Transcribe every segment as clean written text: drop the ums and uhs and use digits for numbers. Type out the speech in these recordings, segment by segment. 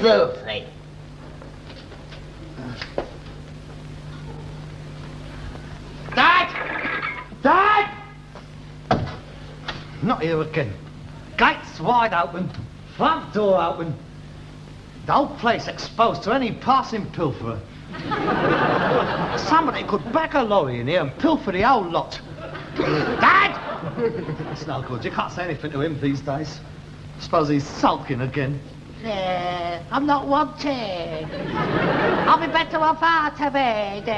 Filthy. Dad! Dad! Not here again. Gates wide open, front door open. The whole place exposed to any passing pilferer. Somebody could back a lorry in here and pilfer the whole lot. Dad! It's no good. You can't say anything to him these days. Suppose he's sulking again. I'm not wanted. I'll be better off out of it.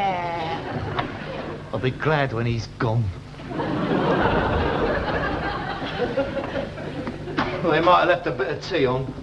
I'll be glad when he's gone. Well, they might have left a bit of tea on.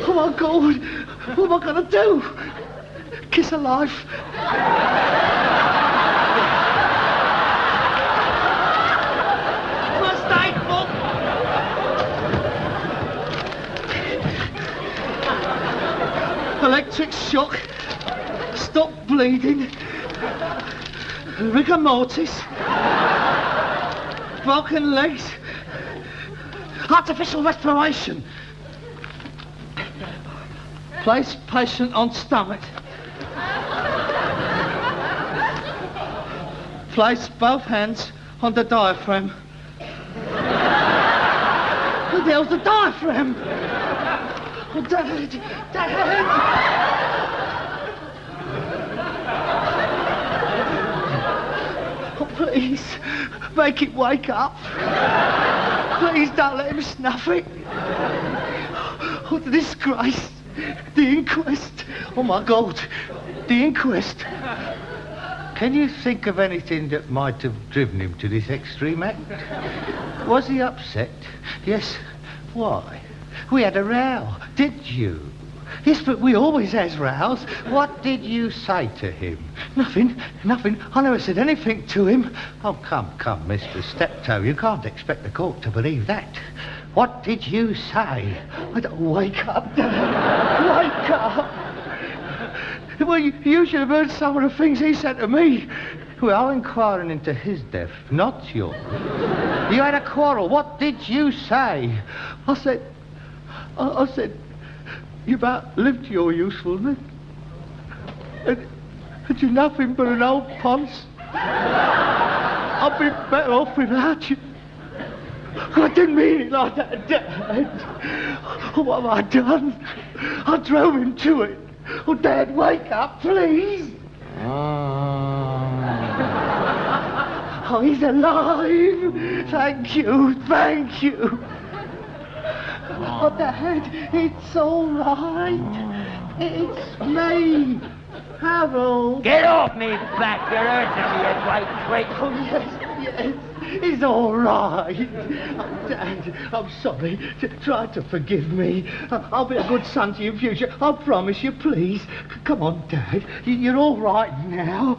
Oh my God, what am I going to do? Kiss her life. First aid book. Electric shock. Stop bleeding. Rigor mortis. Broken legs. Artificial respiration. Place patient on stomach. Place both hands on the diaphragm. Who the hell's the diaphragm? Oh, Dad! Dad! Oh, please, make it wake up. Please don't let him snuff it. Oh, the disgrace. The inquest. Oh, my God. The inquest. Can you think of anything that might have driven him to this extreme act? Was he upset? Yes. Why? We had a row. Did you? Yes, but we always has rows. What did you say to him? Nothing. I never said anything to him. Oh, come, Mr. Steptoe. You can't expect the court to believe that. What did you say? Wake up, Dad. Wake up. Well, you should have heard some of the things he said to me. Well, I'm inquiring into his death, not yours. You had a quarrel. What did you say? I said, you about lived your usefulness. And you're nothing but an old ponce. I'd be better off without you. I didn't mean it like that, Dad. Oh, what have I done? I drove him to it. Oh, Dad, wake up, please. Oh, he's alive. Thank you. Oh, Dad, it's all right. It's me, Harold. Get off me back, you're hurting me, you great Oh, yes. It's all right. Oh, Dad, I'm sorry. Try to forgive me. I'll be a good son to you in future. I promise you, please. Come on, Dad. You're all right now.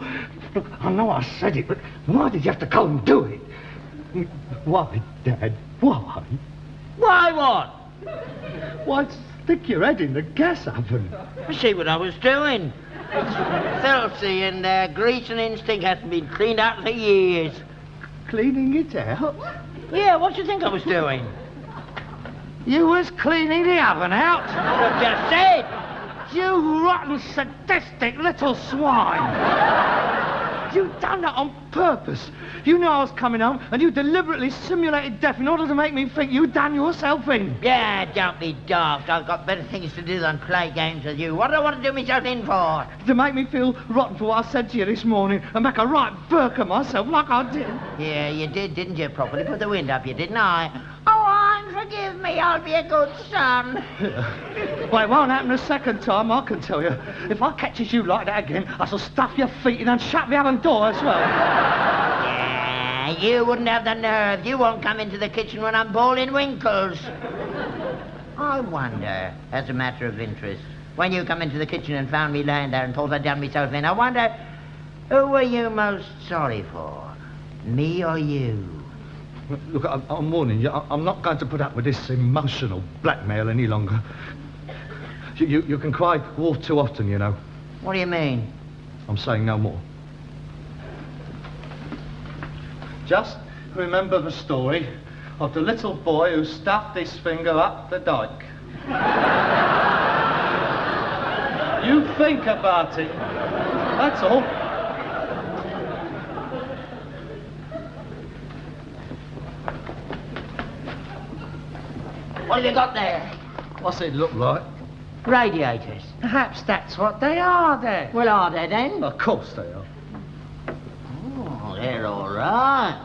Look, I know I said it, but why did you have to go and do it? Why, Dad? Why? Why what? Why stick your head in the gas oven? See what I was doing. It's filthy and grease and instinct hasn't been cleaned out for years. Cleaning it out? Yeah, what do you think I was doing? You was cleaning the oven out? I've just said. You rotten, sadistic little swine! You done that on purpose. You knew I was coming home, and you deliberately simulated death in order to make me think you'd done yourself in. Yeah, don't be daft. I've got better things to do than play games with you. What do I want to do myself in for? To make me feel rotten for what I said to you this morning, and make a right burk of myself like I did. Yeah, you did, didn't you? Properly put the wind up you, didn't I? Oh, forgive me. I'll be a good son. Well, it won't happen a second time, I can tell you. If I catches you like that again, I shall stuff your feet in and shut the oven door as well. Yeah, you wouldn't have the nerve. You won't come into the kitchen when I'm boiling winkles. I wonder, as a matter of interest, when you come into the kitchen and found me lying there and thought I'd done myself in, I wonder, who were you most sorry for? Me or you? Look, I'm warning you, I'm not going to put up with this emotional blackmail any longer. You can cry wolf too often, you know. What do you mean? I'm saying no more. Just remember the story of the little boy who stuffed his finger up the dike. You think about it. That's all. What have you got there? What's it look like? Radiators. Perhaps that's what they are then. Well, are they then? Of course they are. Oh, they're all right.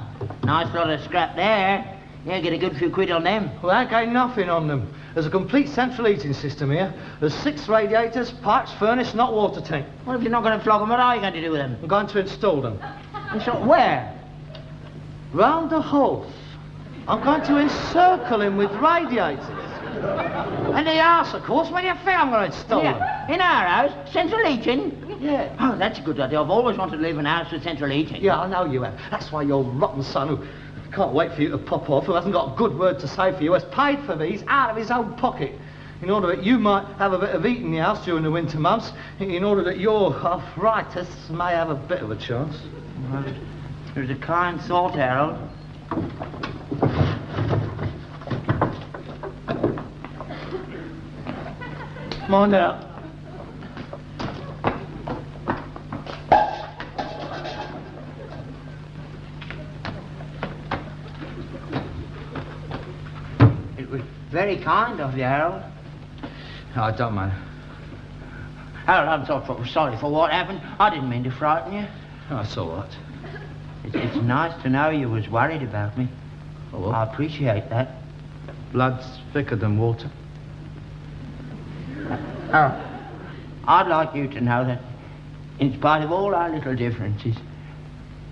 Nice lot of scrap there. You get a good few quid on them. Well, ain't got nothing on them. There's a complete central heating system here. There's 6 radiators, pipes, furnace, and hot water tank. Well, if you're not going to flog them, what are you going to do with them? I'm going to install them. Where? Round the house. I'm going to encircle him with radiators. And the arse, of course, where do you think I'm going to install them? In our house? Central heating? Yeah. Oh, that's a good idea. I've always wanted to live in a house with central heating. Yeah, I know you have. That's why your rotten son, who can't wait for you to pop off, who hasn't got a good word to say for you, has paid for these out of his own pocket, in order that you might have a bit of heat in the house during the winter months, in order that your arthritis may have a bit of a chance. Well, there's a kind thought, Harold. Come on now. It was very kind of you, Harold. I don't mind. Harold, I'm sorry for what happened. I didn't mean to frighten you. That's all right. It's nice to know you was worried about me. Oh, well. I appreciate that. Blood's thicker than water. Harold, I'd like you to know that, in spite of all our little differences,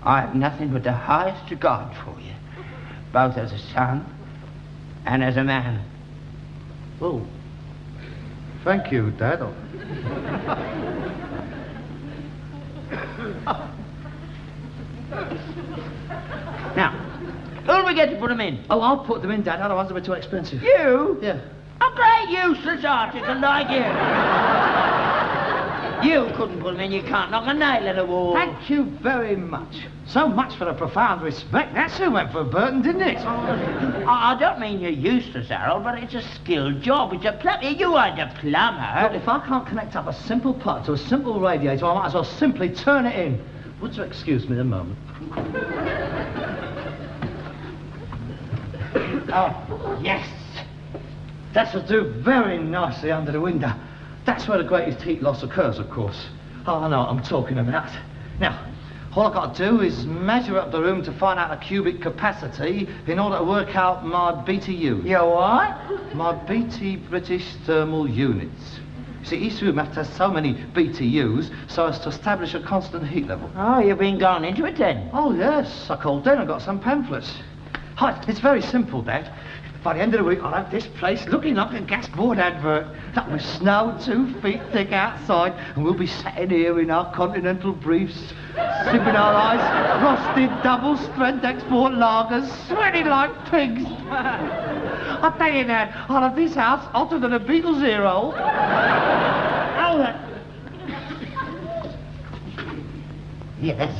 I have nothing but the highest regard for you, both as a son and as a man. Oh, thank you, Dad. Now, who'll we get to put them in? Oh, I'll put them in, Dad. Otherwise they'll be too expensive. You? Yeah. A great useless article like you. You couldn't put them in, you can't knock a nail in a wall. Thank you very much. So much for the profound respect. That's who went for Burton, didn't it? I don't mean you're useless, Harold, but it's a skilled job. It's a plumber. You aren't a plumber. Look, if I can't connect up a simple part to a simple radiator, I might as well simply turn it in. Would you excuse me a moment? Oh, yes. That'll do very nicely under the window. That's where the greatest heat loss occurs, of course. Oh, I know what I'm talking about. Now, all I've got to do is measure up the room to find out the cubic capacity in order to work out my BTU. You what? My BT British Thermal Units. You see, each room has to have so many BTUs so as to establish a constant heat level. Oh, you've been going into it then? Oh, yes. I called in and got some pamphlets. Hi, it's very simple, Dad. By the end of the week, I'll have this place looking like a gas board advert. That with snow 2 feet thick outside, and we'll be sitting here in our continental briefs, sipping our ice, frosted double-strength export lagers, sweating like pigs. I tell you, Dad, I'll have this house hotter than a Beatles zero. Oh, Yes.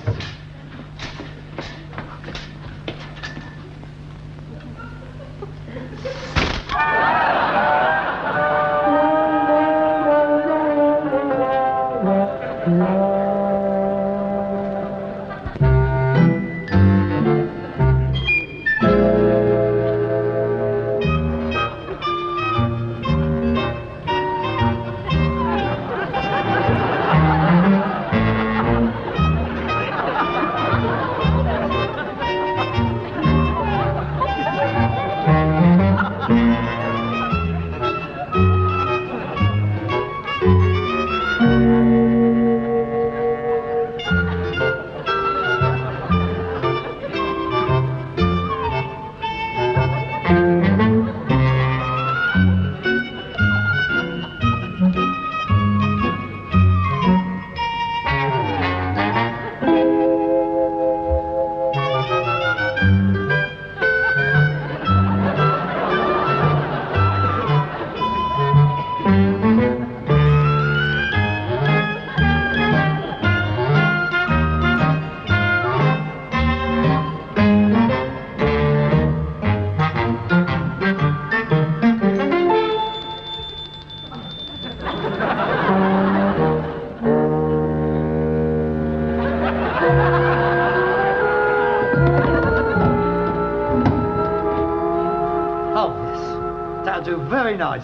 very nice.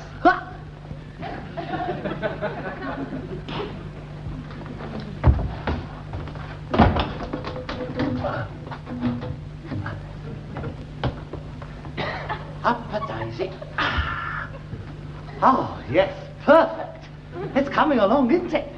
Up a daisy. Oh, yes, perfect. It's coming along, isn't it?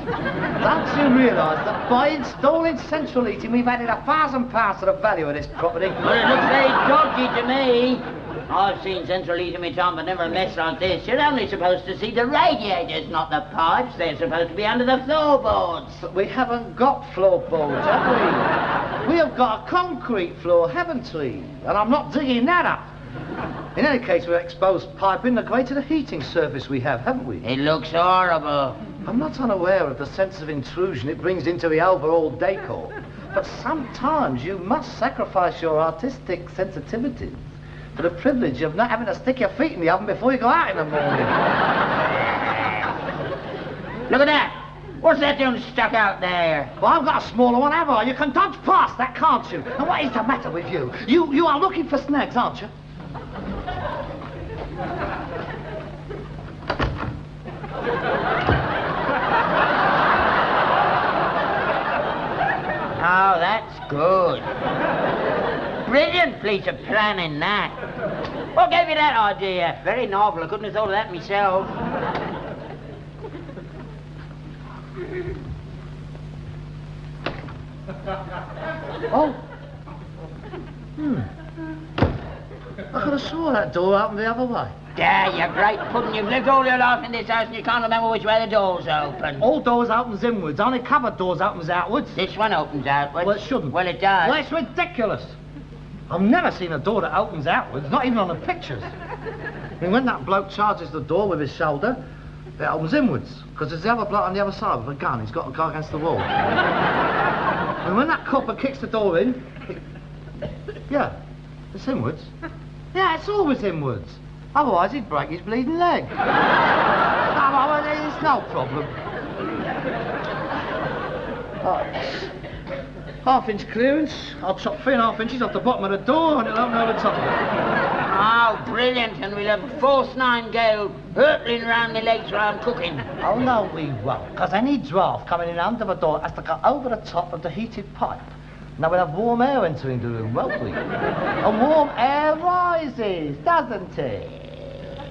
Don't you realise that by installing central heating, we've added £1,000 to the value of this property? Well, it looks very dodgy to me. I've seen central heating in my time, but never a mess like this. You're only supposed to see the radiators, not the pipes. They're supposed to be under the floorboards. But we haven't got floorboards, have we? We have got a concrete floor, haven't we? And I'm not digging that up. In any case, we've exposed piping the greater the heating surface we have, haven't we? It looks horrible. I'm not unaware of the sense of intrusion it brings into the overall decor. But sometimes you must sacrifice your artistic sensitivities for the privilege of not having to stick your feet in the oven before you go out in the morning. Look at that. What's that doing stuck out there? Well, I've got a smaller one, have I? You can dodge past that, can't you? And what is the matter with you? You are looking for snags, aren't you? Oh, that's good. Brilliant piece of planning, that. What gave you that idea? Very novel. I couldn't have thought of that myself. Oh. I could have swore that door opened the other way. There, you great pudding. You've lived all your life in this house and you can't remember which way the doors open. All doors opens inwards, only cupboard doors opens outwards. This one opens outwards. Well, it shouldn't. Well, it does. Well, it's ridiculous. I've never seen a door that opens outwards, not even on the pictures. I mean, when that bloke charges the door with his shoulder, it opens inwards, because there's the other bloke on the other side with a gun. He's got to go against the wall. And when that copper kicks the door in, yeah, it's inwards. Yeah, it's always inwards. Otherwise, he'd break his bleeding leg. It's no problem. Half-inch clearance. I'll chop 3.5 inches off the bottom of the door and it'll open over the top of it. Oh, brilliant. And we'll have a force 9 gale hurtling around my legs while I'm cooking. Oh, no, we won't. Because any draft coming in under the door has to go over the top of the heated pipe. Now we'll have warm air entering the room, won't we? And warm air rises, doesn't it?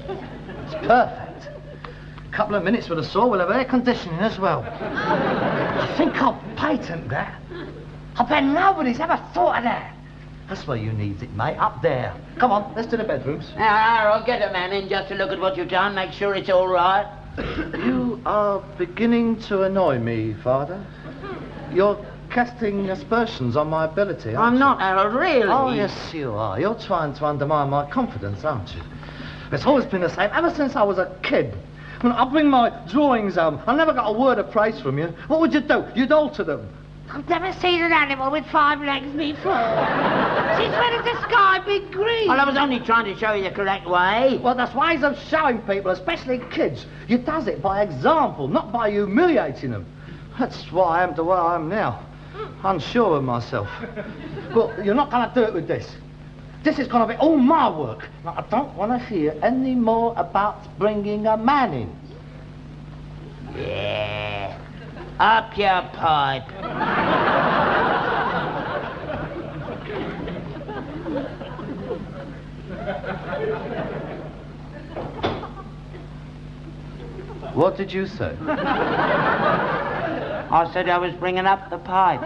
It's perfect. A couple of minutes with the saw, we'll have air conditioning as well. I think I'll patent that. I bet nobody's ever thought of that. That's where you need it, mate, up there. Come on, let's do the bedrooms. Now, I'll get a man in just to look at what you've done, make sure it's all right. You are beginning to annoy me, Father. You're casting aspersions on my ability, aren't I'm you? not, Harold, really. Oh, yes, you are. You're trying to undermine my confidence, aren't you? It's always been the same, ever since I was a kid. When I bring my drawings home, I never got a word of praise from you. What would you do? You'd alter them. I've never seen an animal with 5 legs before. Since when has the sky been green? Well, I was only trying to show you the correct way. Well, there's ways of showing people, especially kids. You does it by example, not by humiliating them. That's why I am the way I am now. Unsure of myself. But you're not going to do it with this. This is going to be all my work. Now, I don't want to hear any more about bringing a man in. Yeah. Up your pipe. What did you say? I said I was bringing up the pipe.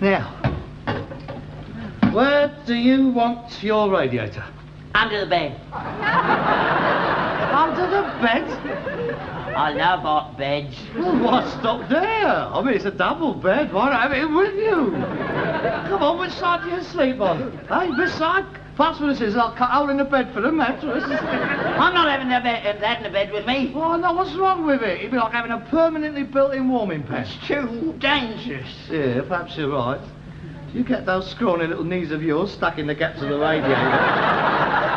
Now, where do you want your radiator? Under the bed. Under the bed? I love hot beds. Well, why stop there? I mean, it's a double bed. Why not have it with you? Come on, which side do you sleep on? Hey, this side? Pass me the scissors, I'll cut a hole in the bed for the mattress. I'm not having that in the bed with me. Why not? What's wrong with it? It'd be like having a permanently built-in warming pan. It's too dangerous. Yeah, perhaps you're right. You get those scrawny little knees of yours stuck in the gaps of the radiator.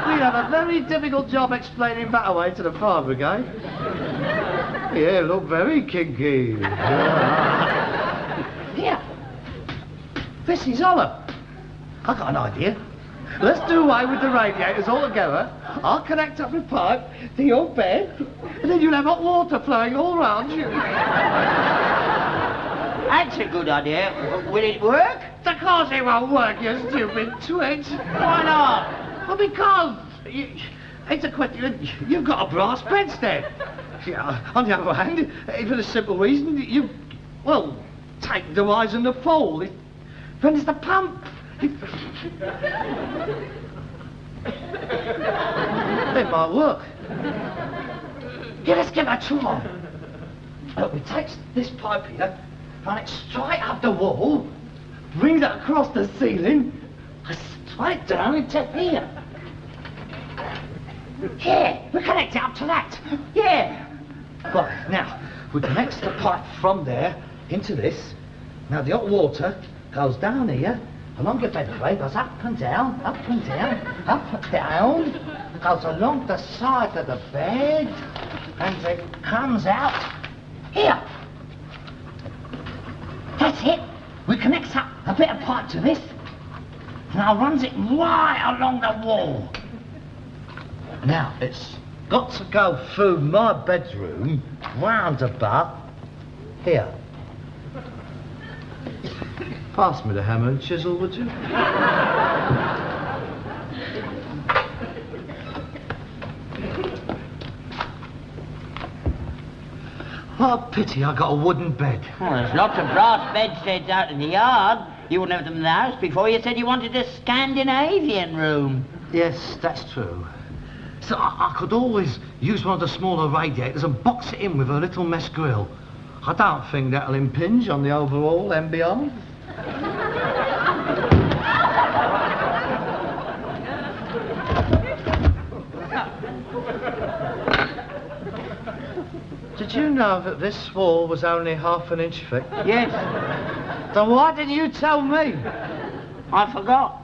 We'd have a very difficult job explaining that away to the fire brigade. Yeah, look very kinky. Here. This is hollow. I've got an idea. Let's do away with the radiators altogether. I'll connect up the pipe to your bed, and then you'll have hot water flowing all round you. That's a good idea. Will it work? Of course it won't work, you stupid twit. Why not? Well, because it's a question. You've got a brass bedstead. Yeah, on the other hand, for the simple reason that take the rise and the fall. Then there's the pump. It might work. Yeah, let's give it a try. Look, we take this pipe here, run it straight up the wall, bring that across the ceiling, and straight down into here. Here, we connect it up to that. Yeah. Right, now, we connect the pipe from there into this. Now, the hot water goes down here, along the bedframe, goes up and down, up and down, up and down, goes along the side of the bed, and it comes out here. That's it. We connect up a bit of pipe to this, now runs it right along the wall. Now, it's got to go through my bedroom, round about here. Pass me the hammer and chisel, would you? What a pity I got a wooden bed. Well, there's lots of brass bedsteads out in the yard. You wouldn't have them in the house before. You said you wanted a Scandinavian room. Yes, that's true. So I could always use one of the smaller radiators and box it in with a little mesh grill. I don't think that'll impinge on the overall ambience. Did you know that this wall was only ½ an inch thick? Yes. Then why didn't you tell me? I forgot.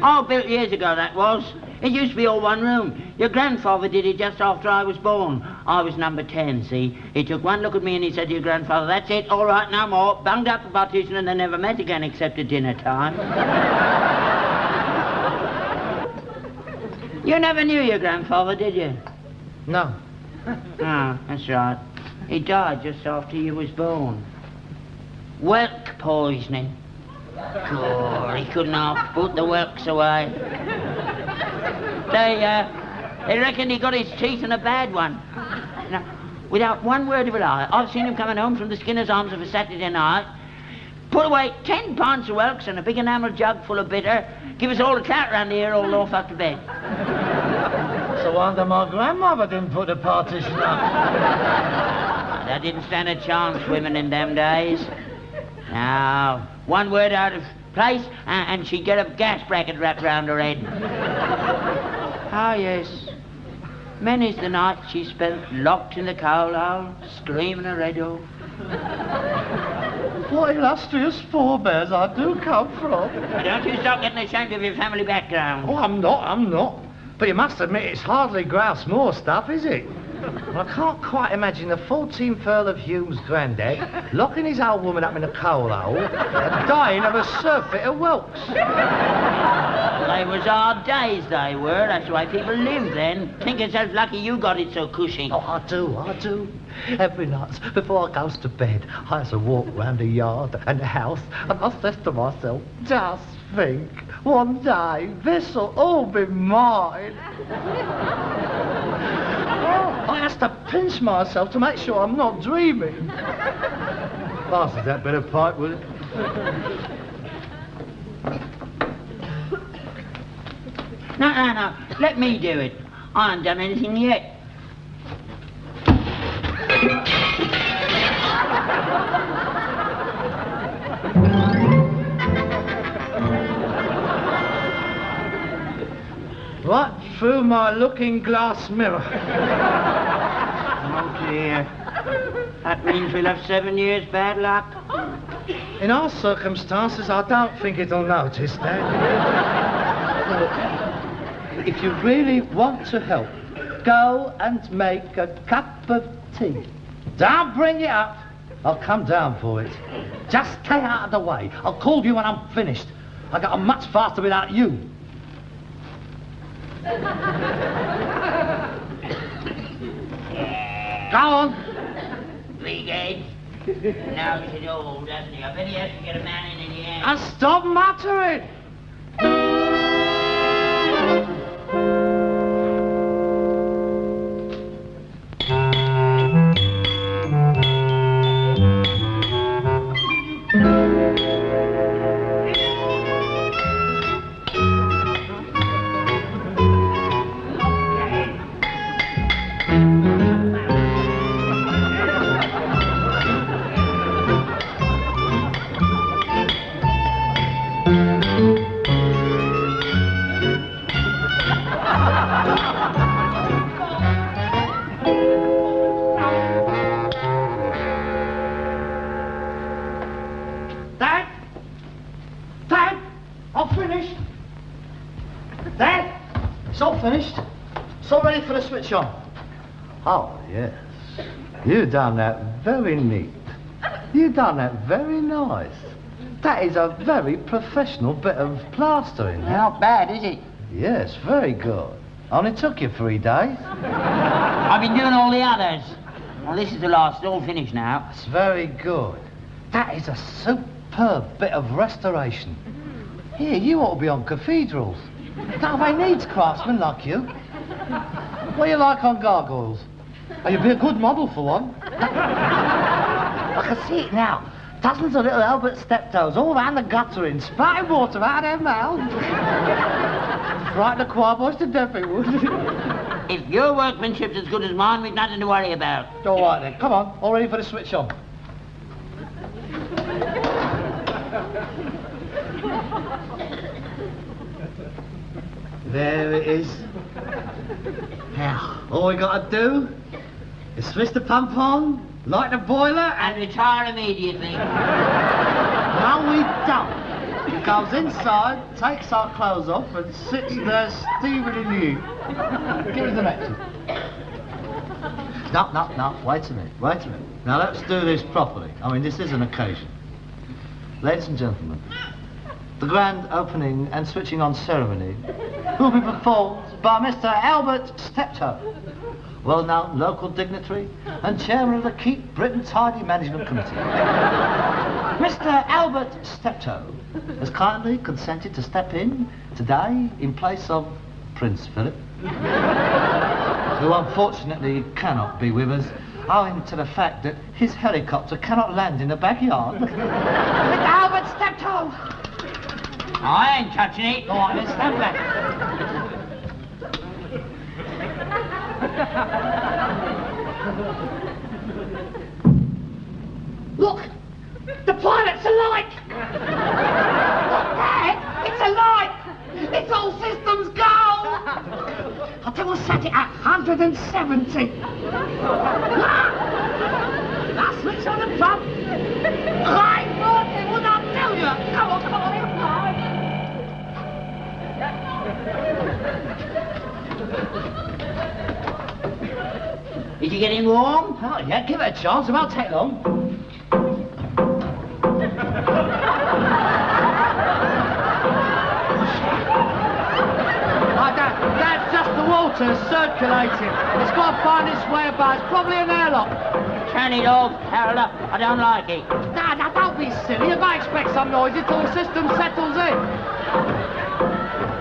Oh, built years ago, that was. It used to be all one room. Your grandfather did it just after I was born. I was number 10, see? He took one look at me and he said to your grandfather, "That's it, all right, no more." Bunged up the partition and they never met again except at dinner time. You never knew your grandfather, did you? No. Oh, that's right. He died just after you was born. Whelk poisoning. God, he couldn't half put the whelks away. They reckon he got his teeth in a bad one. Now, without one word of a lie, I've seen him coming home from the Skinner's Arms of a Saturday night, put away 10 pints of whelks and a big enamel jug full of bitter, give us all a clout round here, all off up to bed. So wonder my grandmother didn't put the partition up. That didn't stand a chance, women in them days. Now, one word out of place, and she'd get a gas bracket wrapped round her head. Ah, yes. Many's the night she spent locked in the coal hole, screaming her head off. What illustrious forebears I do come from. Don't you stop getting ashamed of your family background. Oh, I'm not. But you must admit it's hardly grouse moor stuff, is it? Well, I can't quite imagine the 14th Earl of Hume's granddad locking his old woman up in a coal hole and dying of a surfeit of whelks. They was hard days, they were. That's the way people lived then. Think yourself lucky you got it so cushy. Oh, I do. Every night before I goes to bed, I has a walk round the yard and the house, and I says to myself, just think, one day this'll all be mine. I has to pinch myself to make sure I'm not dreaming. Passes that bit of pipe, will it? No. Let me do it. I haven't done anything yet. Right through my looking glass mirror. Oh, dear. That means we'll have 7 years bad luck. In our circumstances, I don't think it'll notice that. if you really want to help, go and make a cup of tea. Don't bring it up. I'll come down for it. Just stay out of the way. I'll call you when I'm finished. I got on much faster without you. Go on. Big head. Knows it all, doesn't he? I bet he has to get a man in the end. And stop muttering. Switch on. Oh, yes. You done that very neat. You done that very nice. That is a very professional bit of plastering. Not bad, is it? Yes, very good. Only took you 3 days. I've been doing all the others. Well, this is the last, all finished now. That's very good. That is a superb bit of restoration. Here, you ought to be on cathedrals. Now, they needs craftsmen like you. What do you like on gargoyles? Oh, you'd be a good model for one. I can see it now. Dozens of little Albert Steptoes all round the gutter in, spouting water out of their mouths. Frighten the choir boys to death, it would. If your workmanship's as good as mine, we've nothing to worry about. All right then, come on, all ready for the switch on. There it is. Now, all we got to do is switch the pump on, light the boiler, And retire immediately. no, we don't. He goes inside, takes our clothes off, and sits there steaming in the heat. Give us the matches. No, wait a minute. Now, let's do this properly. I mean, this is an occasion. Ladies and gentlemen, the grand opening and switching on ceremony will be performed by Mr. Albert Steptoe, well-known local dignitary and chairman of the Keep Britain Tidy Management Committee. Mr. Albert Steptoe has kindly consented to step in today in place of Prince Philip, who unfortunately cannot be with us owing to the fact that his helicopter cannot land in the backyard. Mr. Albert Steptoe! I ain't touching it. All right, then stand back. Look! The planet's alight! Look, Dad! It's alight! It's all systems go! I think we'll set it at 170. Now switch on the pump. Right, Martin, would I tell you? Come on, Is you getting warm? Oh, yeah, give it a chance. It won't take long. That's just the water circulating. It's got to find its way about. It's probably an airlock. Turn it off, Harold. I don't like it. Now, don't be silly. You might expect some noise until the system settles in.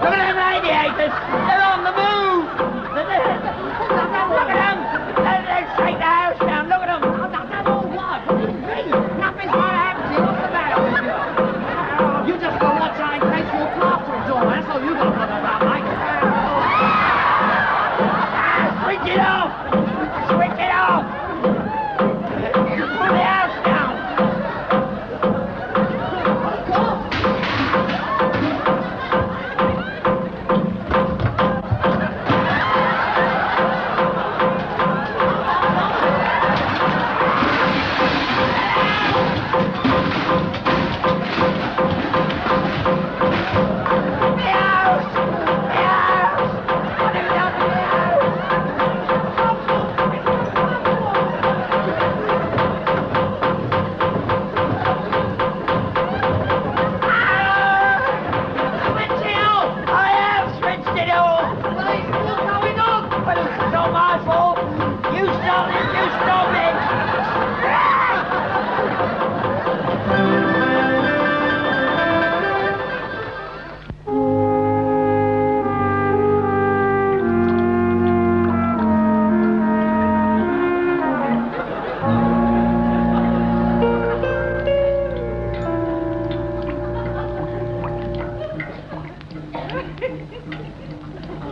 Look at them radiators. They're on the move. Look at them. Let's shake the house down. Look at them. I don't know why, but it's me. Nothing's going to happen to you. What's the matter with you? You just got to watch out in case your plaster's on. That's all you got to know about, mate. Switch it off. Switch it off. Put the house down.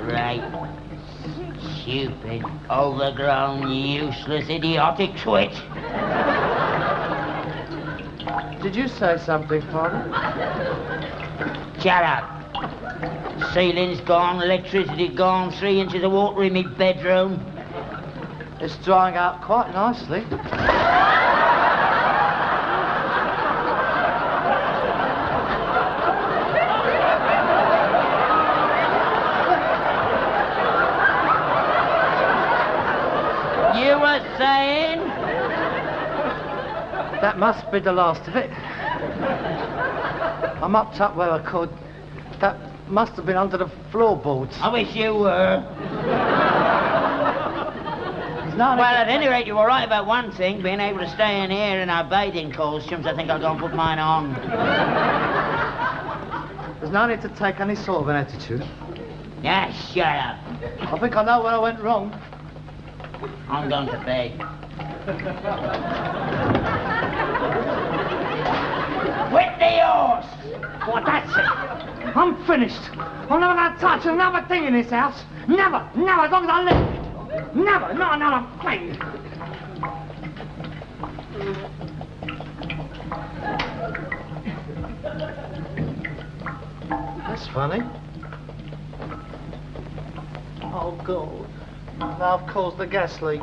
Great, stupid, overgrown, useless, idiotic twit. Did you say something, Father? Shut up. Ceiling's gone, electricity gone, 3 inches of water in me bedroom. It's drying out quite nicely. You were saying? That must be the last of it. I mopped up where I could. That must have been under the floorboards. I wish you were. Well, At any rate, you were right about one thing, being able to stay in here in our bathing costumes. I think I'll go and put mine on. There's no need to take any sort of an attitude. Yeah, shut up. I think I know where I went wrong. I'm going to bed. With the horse! Well, that's it. I'm finished. I'm never going to touch another thing in this house. Never, never, as long as I live. Never, not another thing. That's funny. Oh, God. Now I've caused the gas leak.